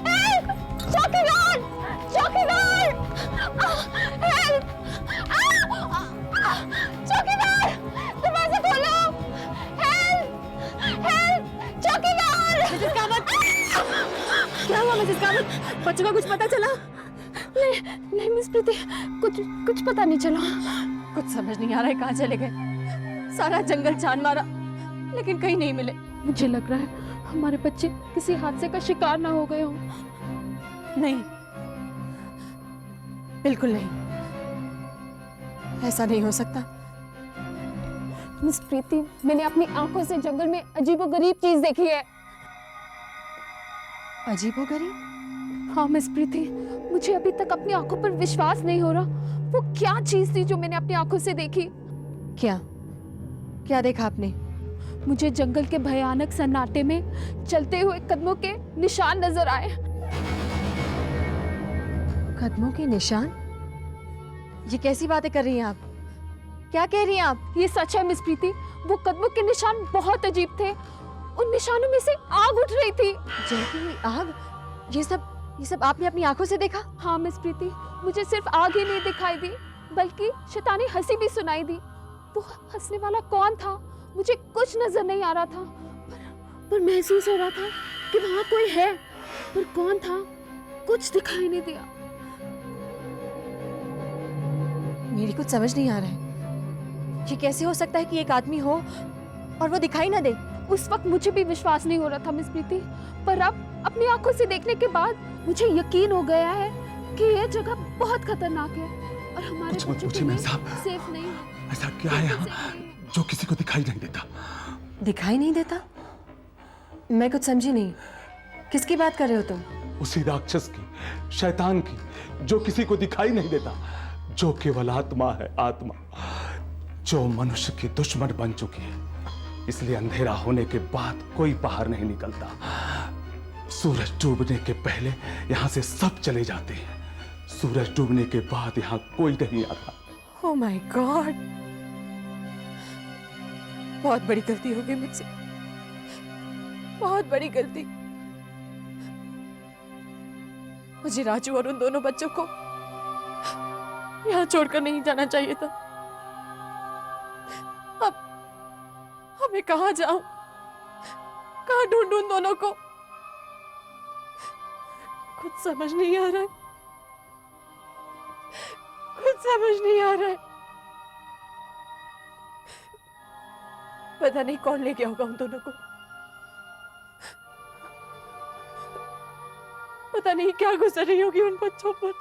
Help! चौकीदार! चौकीदार! Help! चौकीदार! दरवाजा खोलो! हेल्प! हेल्प! चौकीदार! मिसेस कामत! क्या हुआ मिसेस कामत? बच्चों का कुछ पता चला? नहीं मिस प्रीति, कुछ पता नहीं चला। कुछ समझ नहीं आ रहा है कहाँ चले गए। सारा जंगल छान मारा लेकिन कहीं नहीं मिले। मुझे लग रहा है हमारे बच्चे किसी हादसे का शिकार ना हो गए हों। नहीं, बिल्कुल नहीं, ऐसा नहीं हो सकता। मिस प्रीति, मैंने अपनी आंखों से जंगल में अजीबोगरीब चीज देखी है। अजीबोगरीब? हाँ मिस प्रीति, मुझे अभी तक अपनी आंखों पर विश्वास नहीं हो रहा। वो क्या चीज थी जो मैंने अपनी आंखों से देखी? क्या देखा आपने? मुझे जंगल के भयानक सन्नाटे में चलते हुए कदमों के निशान नजर आए। कदमों के निशान? ये कैसी बातें कर रही हैं आप? क्या कह रही हैं आप? ये सच है मिस प्रीति, वो कदमों के निशान बहुत अजीब थे। उन निशानों में से आग उठ रही थी। जलती हुई आग? ये सब आपने अपनी आंखों से देखा? हाँ मिस प्रीति, मुझे सिर्फ आग ही नहीं दिखाई दी बल्कि शैतानी हंसी भी सुनाई दी। वो हंसने वाला कौन था मुझे कुछ नजर नहीं आ रहा था, पर महसूस हो रहा था कि वहां कोई है, पर कौन था कुछ दिखाई नहीं दिया। मेरी कुछ समझ नहीं आ रहा है। ये कैसे हो सकता है कि एक आदमी हो और वो दिखाई ना दे? उस वक्त मुझे भी विश्वास नहीं हो रहा था मिस प्रीति, पर अब अपनी आंखों से देखने के बाद मुझे यकीन हो गया है कि यह जगह बहुत खतरनाक है और हमारे बच्चों के लिए सेफ नहीं है। ऐसा क्या है यहाँ जो किसी को दिखाई नहीं देता? दिखाई नहीं देता? मैं कुछ समझी नहीं। किसकी बात कर रहे हो तुम? उसी राक्षस की, शैतान की, जो किसी को दिखाई नहीं देता, जो केवल आत्मा है, आत्मा, जो मनुष्य की दुश्मन बन चुकी है। इसलिए अंधेरा होने के बाद कोई बाहर नहीं निकलता। सूरज डूबने के पहले यहां से सब चले जाते हैं। सूरज डूबने के बाद यहां कोई नहीं आता। ओह माय गॉड, बहुत बड़ी गलती हो गई मुझसे, बहुत बड़ी गलती। मुझे राजू और उन दोनों बच्चों को यहाँ छोड़कर नहीं जाना चाहिए था। अब मैं कहाँ जाऊं? कहाँ ढूंढूं उन दोनों को? कुछ समझ नहीं आ रहा है, कुछ समझ नहीं आ रहा है। पता नहीं कौन ले गया होगा उन दोनों को। पता नहीं क्या गुजर रही होगी उन बच्चों पर।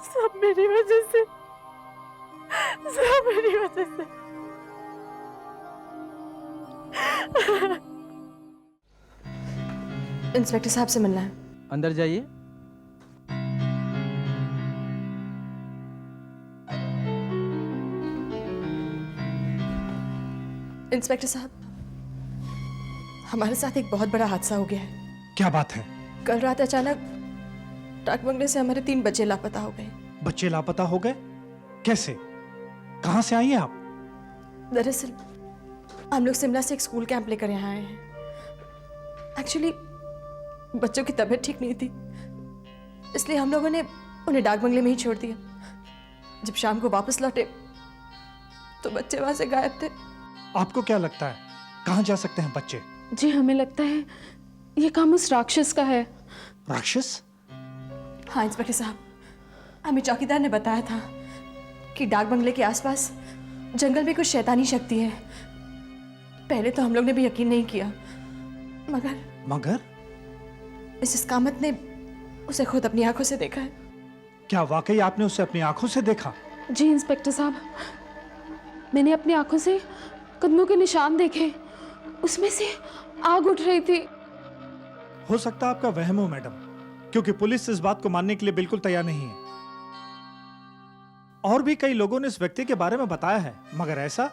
सब मेरी वजह से, सब मेरी वजह से। इंस्पेक्टर साहब से मिलना है। अंदर जाइए। इंस्पेक्टर साहब, हमारे साथ एक बहुत बड़ा हादसा हो गया है। क्या बात है? कल रात अचानक डाक बंगले से हमारे 3 बच्चे लापता हो गए। बच्चे लापता हो गए? कैसे? कहां से आई हैं आप? दरअसल हम लोग शिमला से एक स्कूल कैंप लेकर यहाँ आए हैं। एक्चुअली बच्चों की तबीयत ठीक नहीं थी, इसलिए हम लोगों ने उन्हें डाक बंगले में ही छोड़ दिया। जब शाम को वापस लौटे तो बच्चे वहां से गायब थे। आपको क्या लगता है कहां जा सकते हैं बच्चे? जी हमें लगता है ये काम उस राक्षस का है। राक्षस? हाँ इंस्पेक्टर साहब, हमें चौकीदार ने बताया था कि डाक बंगले के आसपास जंगल में कुछ शैतानी शक्ति है। पहले तो हम लोग ने भी यकीन नहीं किया, मगर मिसेस कामत ने उसे खुद अपनी आंखों से देखा है। क्या वाकई आपने उसे अपनी आंखों से देखा? जी इंस्पेक्टर साहब, मैंने अपनी आंखों से कदमों के निशान देखे, उसमें से आग उठ रही थी। हो सकता है आपका वहम हो मैडम, क्योंकि पुलिस इस बात को मानने के लिए बिल्कुल तैयार नहीं है। और भी कई लोगों ने इस व्यक्ति के बारे में बताया है, मगर ऐसा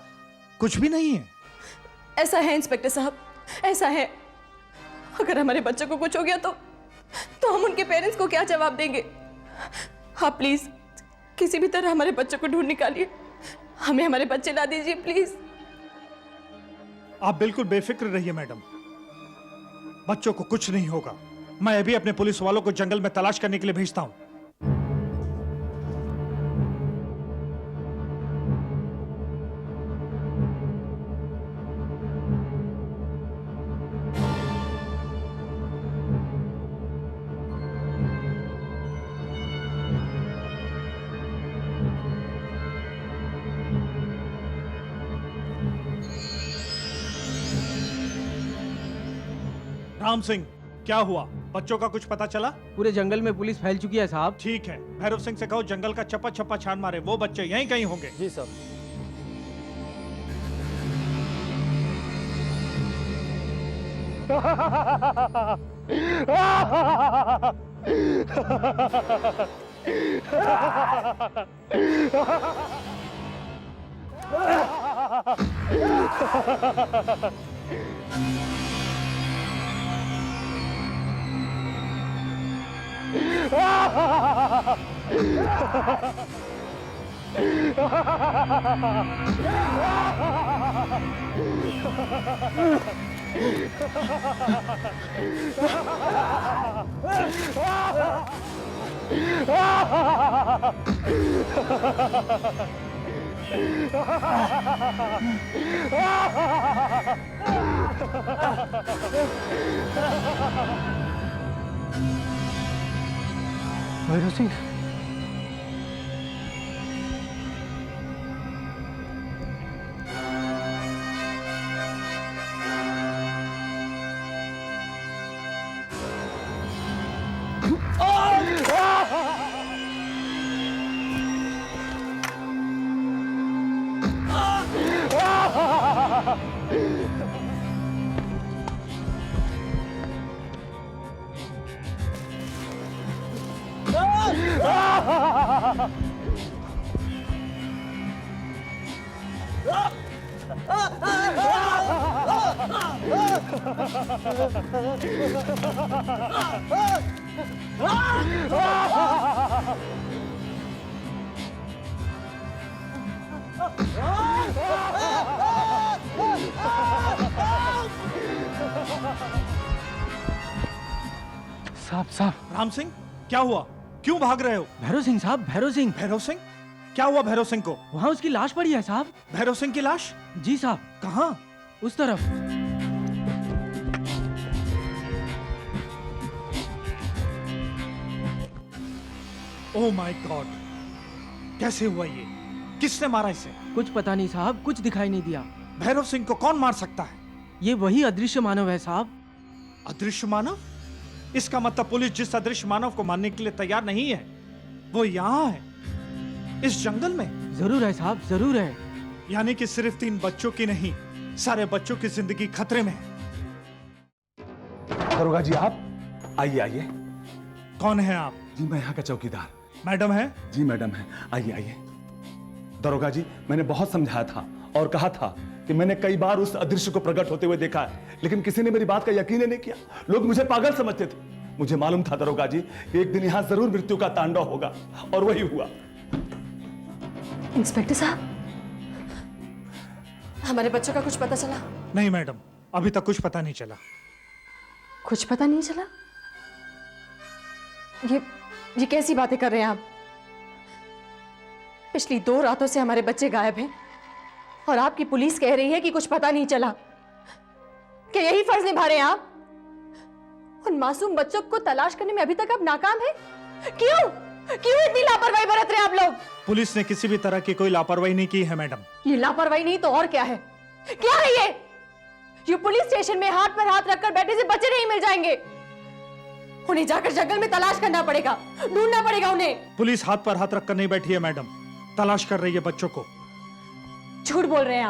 कुछ भी नहीं है। ऐसा है इंस्पेक्टर साहब, ऐसा है। अगर हमारे बच्चों को कुछ हो गया तो हम उनके पेरेंट्स को क्या जवाब देंगे? आप प्लीज किसी भी तरह हमारे बच्चों को ढूंढ निकालिए, हमें हमारे बच्चे ला दीजिए प्लीज। आप बिल्कुल बेफिक्र रहिए मैडम, बच्चों को कुछ नहीं होगा। मैं अभी अपने पुलिस वालों को जंगल में तलाश करने के लिए भेजता हूं। राम सिंह, क्या हुआ? बच्चों का कुछ पता चला? पूरे जंगल में पुलिस फैल चुकी है साहब। ठीक है, भैरव सिंह से कहो जंगल का चप्पा चप्पा छान मारे। वो बच्चे यहीं कहीं होंगे। जी सर। भैरव सिंह, साहब साहब। राम सिंह, क्या हुआ? क्यों भाग रहे हो? भैरव सिंह साहब, भैरव सिंह। भैरव सिंह? क्या हुआ भैरव सिंह को? वहाँ उसकी लाश पड़ी है साहब। भैरव सिंह की लाश? जी साहब। कहाँ? उस तरफ। ओह माय गॉड, कैसे हुआ ये? किसने मारा इसे? कुछ पता नहीं साहब, कुछ दिखाई नहीं दिया। भैरव सिंह को कौन मार सकता है? ये वही अदृश्य मानव है साहब। अदृश्य मानव? इसका मतलब पुलिस जिस अदृश्य मानव को मारने के लिए तैयार नहीं है, वो यहाँ है, इस जंगल में। जरूर है साहब, जरूर है। यानी कि सिर्फ 3 बच्चों की नहीं, सारे बच्चों की जिंदगी खतरे में है। दरोगा जी, आप आइए आइए। कौन है आप? जी, मैं यहाँ का चौकीदार। मैडम है? जी मैडम है, आइए आइए। दरोगा जी, मैंने बहुत समझाया था और कहा था कि मैंने कई बार उस अदृश्य को प्रकट होते हुए देखा है, लेकिन किसी ने मेरी बात का यकीन ही नहीं किया। लोग मुझे पागल समझते थे। मुझे मालूम था दरोगा जी कि एक दिन यहां जरूर मृत्यु का तांडव होगा, और वही हुआ। इंस्पेक्टर साहब, हमारे बच्चों का कुछ पता चला? नहीं मैडम, अभी तक कुछ पता नहीं चला। कुछ पता नहीं चला? ये कैसी बातें कर रहे हैं आप? पिछली 2 रातों से हमारे बच्चे गायब हैं और आपकी पुलिस कह रही है कि कुछ पता नहीं चला। क्या यही फर्ज निभा रहे हैं आप? उन मासूम बच्चों को तलाश करने में अभी तक आप नाकाम हैं? क्यों इतनी लापरवाही बरत रहे हैं आप लोग? पुलिस ने किसी भी तरह की कोई लापरवाही नहीं की है मैडम। ये लापरवाही नहीं तो और क्या है? क्या है ये पुलिस स्टेशन में हाथ पर हाथ रखकर बैठे से बच्चे नहीं मिल जाएंगे। उन्हें जाकर जंगल में तलाश करना पड़ेगा, ढूंढना पड़ेगा उन्हें। पुलिस हाथ पर हाथ रखकर नहीं बैठी है मैडम, तलाश कर रही है बच्चों को। झूठ बोल रहे हैं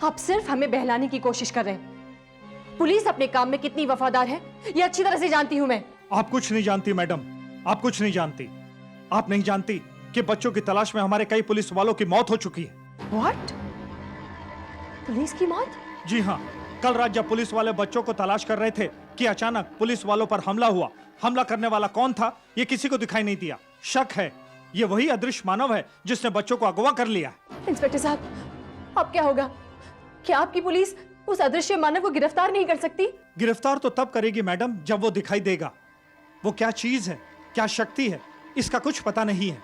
आप सिर्फ हमें बहलाने की कोशिश कर रहे हैं। पुलिस अपने काम में कितनी वफादार है ये अच्छी तरह से जानती हूं मैं। आप कुछ नहीं जानती मैडम, आप कुछ नहीं जानती। आप नहीं जानती कि बच्चों की तलाश में हमारे कई पुलिस वालों की मौत हो चुकी है। What? पुलिस की मौत? जी हाँ, कल रात जब पुलिस वाले बच्चों को तलाश कर रहे थे कि अचानक पुलिस वालों पर हमला हुआ। हमला करने वाला कौन था ये किसी को दिखाई नहीं दिया। शक है ये वही अदृश्य मानव है जिसने बच्चों को अगवा कर लिया। इंस्पेक्टर साहब, अब क्या होगा? क्या आपकी पुलिस उस अदृश्य मानव को गिरफ्तार नहीं कर सकती? गिरफ्तार तो तब करेगी मैडम जब वो दिखाई देगा। वो क्या चीज है, क्या शक्ति है, इसका कुछ पता नहीं है।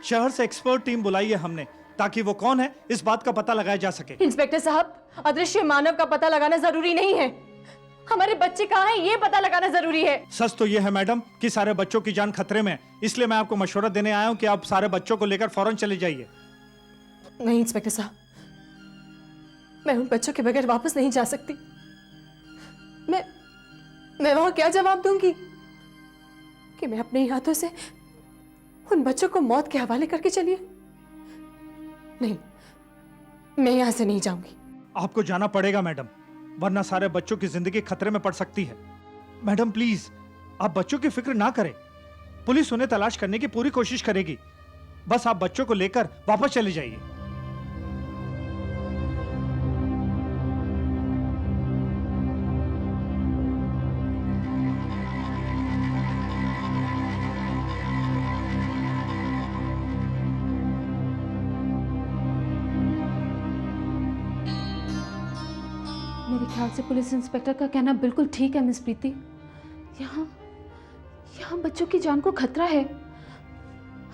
शहर से एक्सपर्ट टीम बुलाई है हमने ताकि वो कौन है इस बात का पता लगाया जा सके। इंस्पेक्टर साहब, अदृश्य मानव का पता लगाना जरूरी नहीं है, हमारे बच्चे कहाँ हैं ये पता लगाना जरूरी है। सच तो ये है मैडम कि सारे बच्चों की जान खतरे में है, इसलिए मैं आपको मशवरा देने आया हूं कि आप सारे बच्चों को लेकर फौरन चले जाइए। नहीं इंस्पेक्टर साहब, मैं उन बच्चों के बगैर वापस नहीं जा सकती। मैं वहां क्या जवाब दूंगी कि मैं अपने हाथों से उन बच्चों को मौत के हवाले करके चलिए? नहीं, मैं यहां से नहीं जाऊंगी। आपको जाना पड़ेगा मैडम, वरना सारे बच्चों की जिंदगी खतरे में पड़ सकती है। मैडम प्लीज, आप बच्चों की फिक्र ना करें, पुलिस उन्हें तलाश करने की पूरी कोशिश करेगी। बस आप बच्चों को लेकर वापस चले जाइए। मेरे ख्याल से पुलिस इंस्पेक्टर का कहना बिल्कुल ठीक है मिस प्रीति। यहाँ यहाँ बच्चों की जान को खतरा है,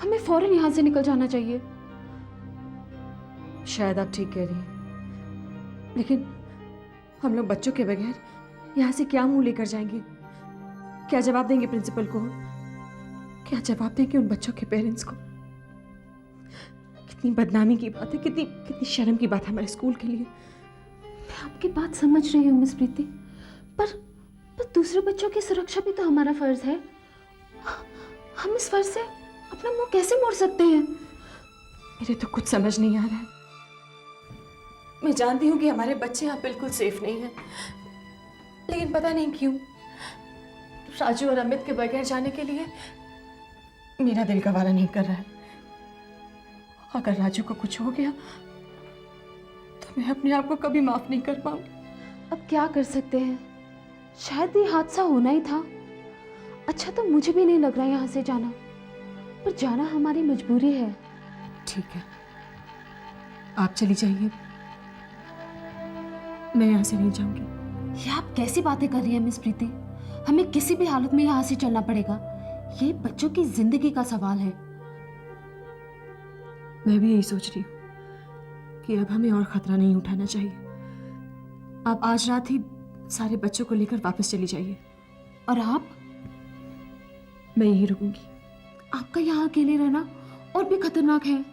हमें फौरन यहाँ से निकल जाना चाहिए। शायद आप ठीक कह रही हैं, लेकिन हम लोग बच्चों के बगैर यहाँ से क्या मुंह लेकर जाएंगे? क्या जवाब देंगे प्रिंसिपल को? क्या जवाब देंगे उन बच्चों के पेरेंट्स को? कितनी बदनामी की बात है, कितनी कितनी शर्म की बात है हमारे स्कूल के लिए। मैं आपकी बात समझ रही हूँ मिस प्रीति, पर दूसरे बच्चों की सुरक्षा भी तो हमारा फर्ज है। हम इस फर्ज से अपना मुंह कैसे मोड़ सकते हैं? मेरे तो कुछ समझ नहीं आ रहा है। मैं जानती हूँ कि हमारे बच्चे यहाँ बिल्कुल सेफ नहीं हैं, लेकिन पता नहीं क्यों राजू और अमित के बगैर जाने के लिए मेरा दिल गवारा नहीं कर रहा है। अगर राजू को कुछ हो गया तो मैं अपने आप को कभी माफ नहीं कर पाऊंगी। अब क्या कर सकते हैं, शायद ये हादसा होना ही था। अच्छा तो मुझे भी नहीं लग रहा यहाँ से जाना, पर जाना हमारी मजबूरी है। ठीक है, आप चली जाइए, मैं यहाँ से नहीं जाऊंगी। ये आप कैसी बातें कर रही हैं मिस प्रीति? हमें किसी भी हालत में यहाँ से चलना पड़ेगा, ये बच्चों की जिंदगी का सवाल है। मैं भी यही सोच रही हूँ कि अब हमें और खतरा नहीं उठाना चाहिए। आप आज रात ही सारे बच्चों को लेकर वापस चली जाइए। और आप? मैं यहीं रुकूंगी। आपका यहाँ अकेले रहना और भी खतरनाक है।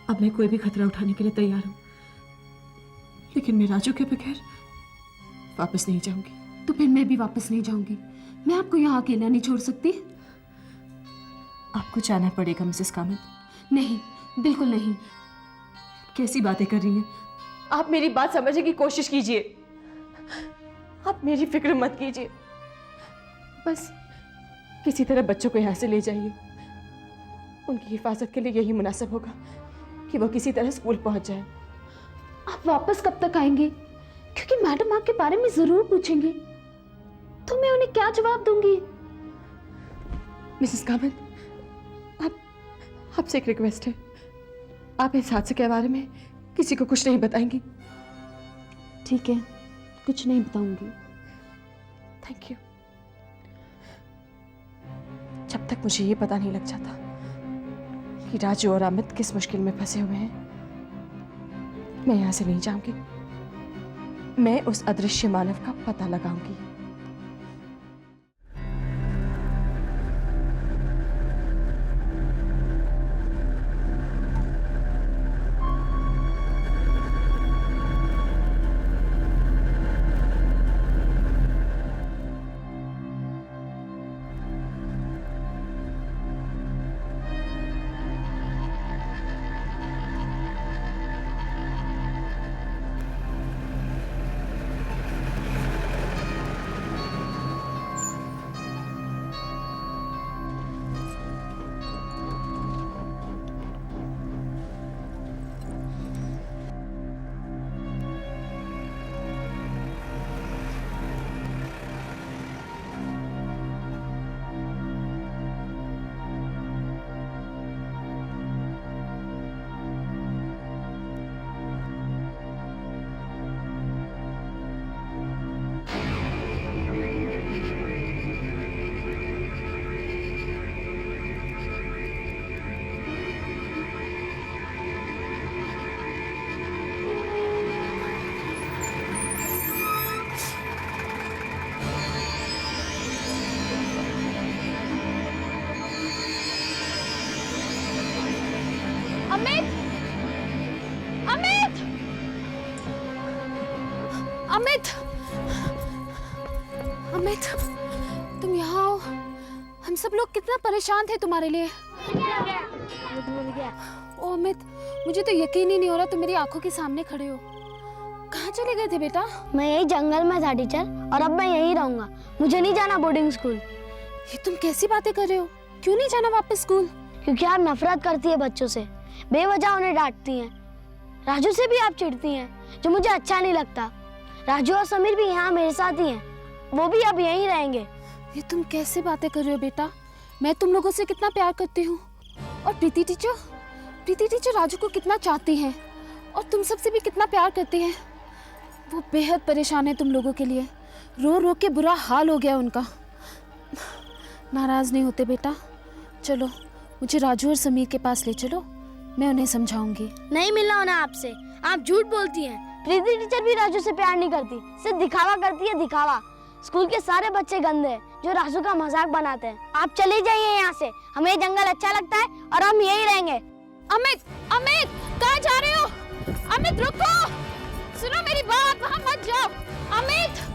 अब मैं कोई भी खतरा उठाने के लिए तैयार हूँ, लेकिन मैं राजू के बगैर वापस नहीं जाऊंगी। तो फिर मैं भी वापस नहीं जाऊंगी। मैं आपको यहाँ अकेला नहीं छोड़ सकती। आपको जाना पड़ेगा मिसेस कामत। नहीं, बिल्कुल नहीं। कैसी बातें कर रही हैं आप? मेरी बात समझने की कोशिश कीजिए। आप मेरी फिक्र मत कीजिए, बस किसी तरह बच्चों को यहाँ से ले जाइए। उनकी हिफाजत के लिए यही मुनासिब होगा कि वो किसी तरह स्कूल पहुंच जाए। आप वापस कब तक आएंगे? क्योंकि मैडम आपके बारे में जरूर पूछेंगी, तो मैं उन्हें क्या जवाब दूंगी? मिसेस कामत, आपसे एक रिक्वेस्ट है, आप इस हादसे के बारे में किसी को कुछ नहीं बताएंगी? ठीक है, कुछ नहीं बताऊंगी। Thank you. जब तक मुझे ये पता नहीं लग जाता कि राजू और अमित किस मुश्किल में फंसे हुए हैं, मैं यहां से नहीं जाऊंगी। मैं उस अदृश्य मानव का पता लगाऊंगी। अमित, तुम यहाँ आओ। हम सब लोग कितना परेशान थे तुम्हारे लिए। ओ अमित, मुझे तो यकीन ही नहीं हो रहा तुम मेरी आंखों के सामने खड़े हो। कहाँ चले गए थे बेटा? मैं यही जंगल में था टीचर, और अब मैं यहीं रहूंगा। मुझे नहीं जाना बोर्डिंग स्कूल। ये तुम कैसी बातें कर रहे हो? क्यों नहीं जाना वापस स्कूल? क्योंकि आप नफरत करती है बच्चों से, बेवजह उन्हें डांटती हैं। राजू से भी आप चिढ़ती हैं, जो मुझे अच्छा नहीं लगता। राजू और समीर भी यहाँ मेरे साथ ही हैं, वो भी अब यहीं रहेंगे। ये तुम कैसे बातें कर रहे हो बेटा? मैं तुम लोगों से कितना प्यार करती हूँ। और प्रीति टीचर राजू को कितना चाहती हैं और तुम सबसे भी कितना प्यार करती हैं। वो बेहद परेशान है तुम लोगों के लिए। रो रो के बुरा हाल हो गया उनका। नाराज नहीं होते बेटा? चलो मुझे राजू और समीर के पास ले चलो, मैं उन्हें समझाऊंगी। नहीं मिलना उन्हें आपसे, आप झूठ बोलती हैं। प्रीति टीचर भी राजू से प्यार नहीं करती, सिर्फ दिखावा करती है, दिखावा। स्कूल के सारे बच्चे गंदे हैं जो राजू का मजाक बनाते हैं। आप चले जाइए यहाँ से, हमें ये जंगल अच्छा लगता है और हम यहीं रहेंगे। अमित, कहाँ जा रहे हो? अमित रुको, सुनो मेरी बात, वहां मत जाओ। अमित,